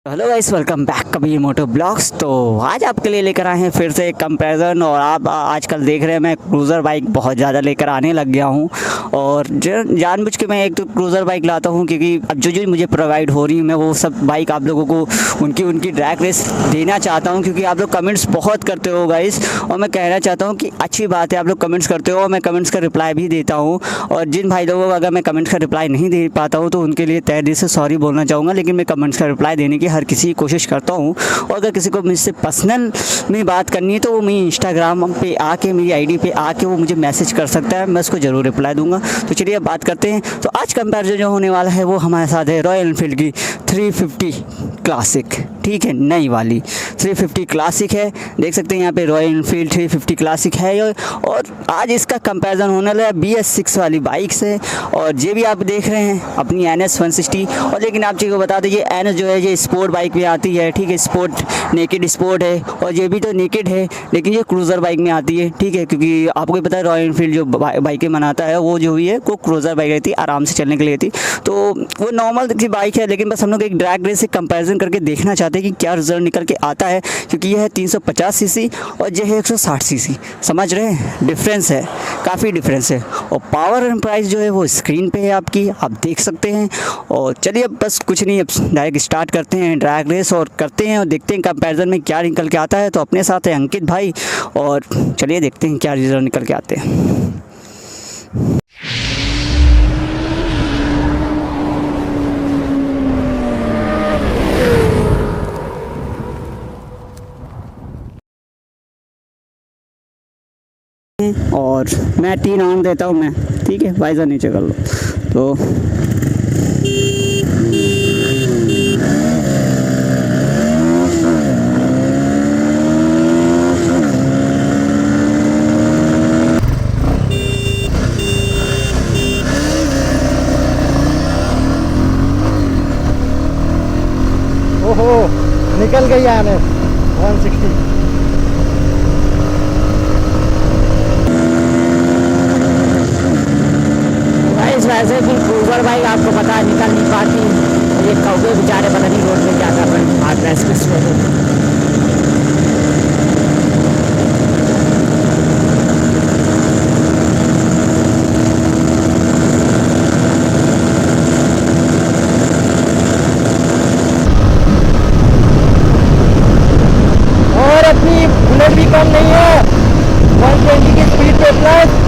Hello guys, welcome back Kabir moto vlogs. तो आज आपके लिए लेकर आए हैं फिर से एक कंपैरिजन। और आप आजकल देख रहे हैं मैं क्रूज़र बाइक बहुत ज़्यादा लेकर आने लग गया हूं। और जानबूझ के मैं एक तो क्रूज़र बाइक लाता हूं क्योंकि अब जो मुझे प्रोवाइड हो रही है मैं वो सब बाइक आप लोगों को उनकी ड्रैग रेस देना चाहता हूँ, क्योंकि आप लोग कमेंट्स बहुत करते हो गाइस। और मैं कहना चाहता हूँ कि अच्छी बात है आप लोग कमेंट्स करते हो और मैं कमेंट्स का रिप्लाई भी देता हूँ। और जिन भाई लोगों को अगर मैं कमेंट्स का रिप्लाई नहीं दे पाता हूँ तो उनके लिए तहे दिल से सॉरी बोलना चाहूँगा, लेकिन मैं कमेंट्स का रिप्लाई देने की हर किसी की कोशिश करता हूँ। और अगर किसी को मुझसे पर्सनल में बात करनी है तो वो मेरी इंस्टाग्राम पे आके, मेरी आईडी पे आके वो मुझे मैसेज कर सकता है, मैं उसको ज़रूर रिप्लाई दूंगा। तो चलिए अब बात करते हैं। तो आज कंपैरिजन जो होने वाला है वो हमारे साथ है रॉयल एनफील्ड की 350 क्लासिक, ठीक है, नई वाली 350 क्लासिक है। देख सकते हैं यहाँ पे रॉयल एनफील्ड 350 क्लासिक है। और आज इसका कंपैरिजन होने वाला है BS6 वाली बाइक से। और ये भी आप देख रहे हैं अपनी NS 160। और लेकिन आप जी को बता दें ये NS जो है ये स्पोर्ट बाइक में आती है, ठीक है, स्पोर्ट नेकेड स्पोर्ट है। और ये भी तो नेकेड है लेकिन ये क्रूज़र बाइक में आती है, ठीक है, क्योंकि आपको पता है रॉयल एनफील्ड जो बाइकें बनाता है वो जो भी है वो क्रूज़र बाइक रहती है, आराम से चलने के लिए रहती। तो वो नॉर्मल सी बाइक है, लेकिन बस हम लोग एक ड्रैग रेस से कंपैरिजन करके देखना चाहते हैं कि क्या रिजल्ट निकल के आता है। क्योंकि यह है 350 सीसी और यह है 160 सीसी। समझ रहे हैं डिफरेंस है, काफ़ी डिफरेंस है। और पावर एंड प्राइस जो है वो स्क्रीन पे है आपकी, आप देख सकते हैं। और चलिए अब बस कुछ नहीं, अब डायरेक्ट स्टार्ट करते हैं ड्रैग रेस और करते हैं और देखते हैं कंपैरिजन में क्या निकल के आता है। तो अपने साथ है अंकित भाई और चलिए देखते हैं क्या रिजल्ट निकल के आते हैं। और मैं 3 ऑन देता हूँ मैं, ठीक है, वाइजर नीचे कर लो। तो ओहो, निकल गई आने 160। वैसे भी क्रूज़र बाइक आपको पता है निकल नहीं पाती। ये कौवे बेचारे पता नहीं रोड में क्या कर रहे हैं, हाथ रेस और अपनी बुलेट भी कम नहीं है, 120 की स्पीड पे प्लस।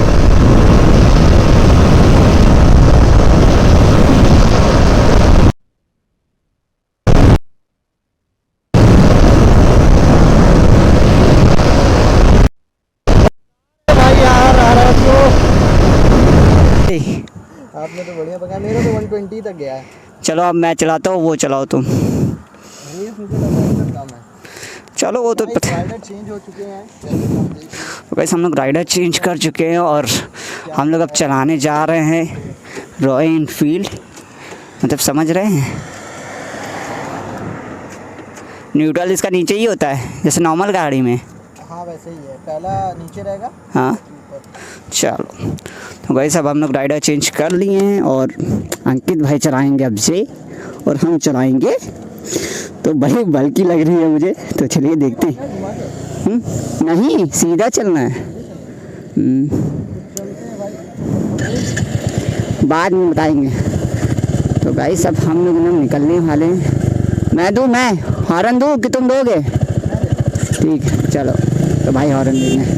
भाई यार आ रहा है आपने तो बढ़िया पकड़ा, मेरा तो 120 तक गया है। चलो अब मैं चलाता हूँ, वो चलाओ तुम। रेस मुझे लगा है कम है। चलो वो तो पता, राइडर चेंज हो चुके हैं। तो वैसे हम लोग राइडर चेंज कर चुके हैं और हम लोग अब चलाने जा रहे हैं रॉयल एनफील्ड। मतलब समझ रहे हैं, न्यूट्रल इसका नीचे ही होता है जैसे नॉर्मल गाड़ी में। हाँ वैसे ही है, पहला नीचे रहेगा। हाँ चलो, तो गाइस अब हम लोग राइडर चेंज कर लिए हैं और अंकित भाई चलाएंगे अब से और हम चलाएंगे। तो भाई बल्कि लग रही है मुझे, तो चलिए देखते हैं। नहीं, सीधा चलना है। बाद में बताएंगे। तो गाइस अब हम लोग ना निकलने वाले हैं। मैं हॉर्न दूँ कि तुम दोगे? ठीक है चलो, तो भाई हॉर्न देंगे।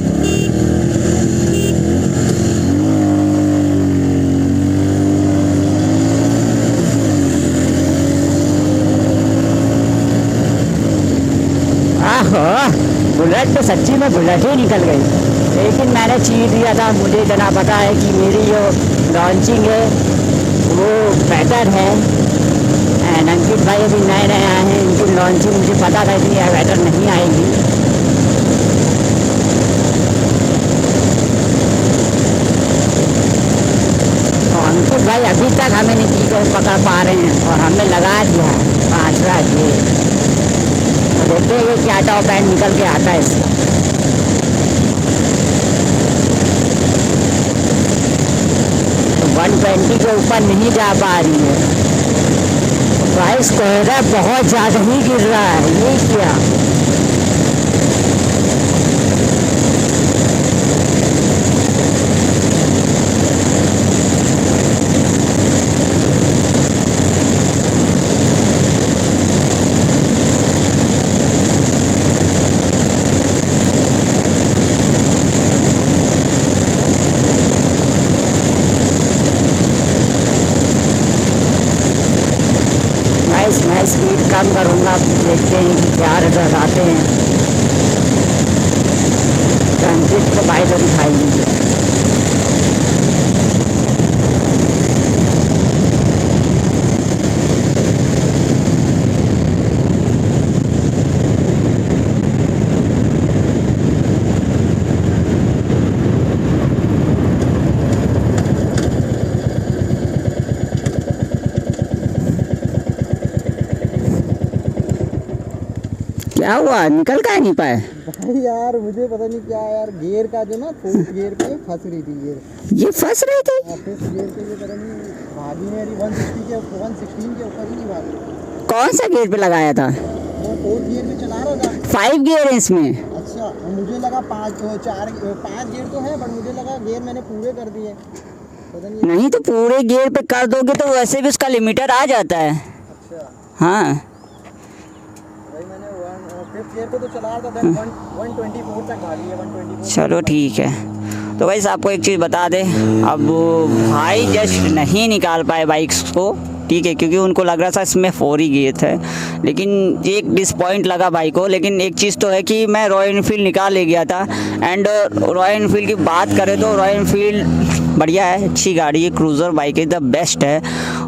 बुलेट तो सच्ची में बुलेट ही निकल गई, लेकिन मैंने चीट दिया था। मुझे इतना पता है कि मेरी जो लॉन्चिंग है वो बेटर है। एंड अंकित भाई अभी नए नए आए हैं, इनकी लॉन्चिंग मुझे पता था इतनी बेटर नहीं आएगी। तो अंकित भाई अभी तक हमें नहीं पकड़ पा रहे हैं और हमने लगा दिया 5वां ये। देखते हैं क्या टॉप एंड निकल के आता है इससे। तो 120 के ऊपर नहीं जा पा रही है। गाइस कोहरा बहुत ज़्यादा ही गिर रहा है, ये क्या। मैं स्पीड कम करूँगा, देखते हैं कि क्या रिजल्ट आते हैं। ट्रांजिट को बाई तो दिखाई दीजिए। क्या हुआ, निकल का नहीं पाए भाई यार मुझे पता नहीं क्या यार, गियर का जो ना फोर्थ गियर पे फंस रही थी गियर। ये फंस रही थी। फिफ्थ गियर पे जो पता नहीं भागी मेरी 116 के ऊपर ही नहीं भागी। कौन सा गियर पे लगाया था? वो फोर्थ गियर पे चला रहा था। 5 गियर है इसमें। अच्छा, मुझे लगा 5 गियर तो है, बट मुझे लगा गियर मैंने पूरे कर दिए, पता नहीं। नहीं तो पूरे गियर पे कर दोगे तो वैसे भी उसका लिमिटर आ जाता है। अच्छा हाँ भाई, मैंने फिफ्थ गियर पे तो चला रहा था, देन 124 तक भागी है, 124। चलो ठीक है। तो भाई आपको एक चीज़ बता दें, अब भाई जस्ट नहीं निकाल पाए बाइक्स को, ठीक है, क्योंकि उनको लग रहा था इसमें 4 ही गियर थे, लेकिन एक डिसपॉइंट लगा भाई को। लेकिन एक चीज़ तो है कि मैं रॉयल एनफील्ड निकाल ले गया था। एंड रॉयल एनफील्ड की बात करें तो रॉयल एनफील्ड बढ़िया है, अच्छी गाड़ी है, क्रूज़र बाइक है, द बेस्ट है।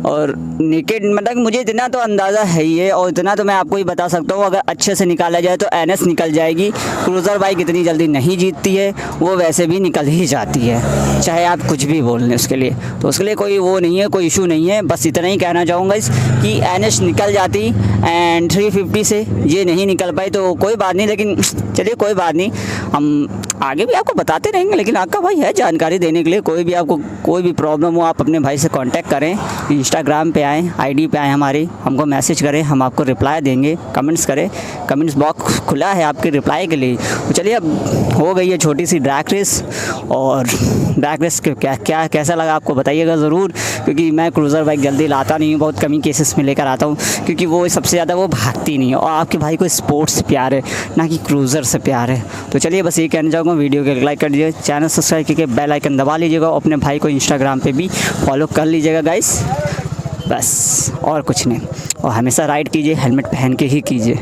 और नेकेड मतलब मुझे इतना तो अंदाज़ा है ही है, और इतना तो मैं आपको ही बता सकता हूँ, अगर अच्छे से निकाला जाए तो NS निकल जाएगी। क्रूज़र बाइक इतनी जल्दी नहीं जीतती है, वो वैसे भी निकल ही जाती है, चाहे आप कुछ भी बोल लें उसके लिए। तो उसके लिए कोई वो नहीं है, कोई इशू नहीं है। बस इतना ही कहना चाहूँगा कि NS निकल जाती एंड 350 से ये नहीं निकल पाई तो कोई बात नहीं। लेकिन चलिए कोई बात नहीं, हम आगे भी आपको बताते रहेंगे। लेकिन आपका भाई है जानकारी देने के लिए, कोई भी आपको कोई भी प्रॉब्लम हो आप अपने भाई से कांटेक्ट करें, इंस्टाग्राम पे आएँ, ID पे आएँ हमारी, हमको मैसेज करें, हम आपको रिप्लाई देंगे। कमेंट्स करें, कमेंट्स बॉक्स खुला है आपके रिप्लाई के लिए। तो चलिए अब हो गई है छोटी सी ड्रैग रेस, और ड्रैग रेस क्या कैसा लगा आपको बताइएगा ज़रूर, क्योंकि मैं क्रूज़र बाइक जल्दी लाता नहीं हूँ, बहुत कम ही केसेस में लेकर आता हूँ, क्योंकि वो सबसे ज़्यादा वो भागती नहीं है। और आपके भाई को स्पोर्ट्स से प्यार है, ना कि क्रूज़र से प्यार है। तो चलिए बस ये कहना चाहूँगा, वीडियो को लाइक कर दीजिए, चैनल सब्सक्राइब करके बेल आइकन दबा लीजिएगा, और अपने भाई को इंस्टाग्राम पे भी फॉलो कर लीजिएगा गाइस। बस और कुछ नहीं, और हमेशा राइड कीजिए, हेलमेट पहन के ही कीजिए।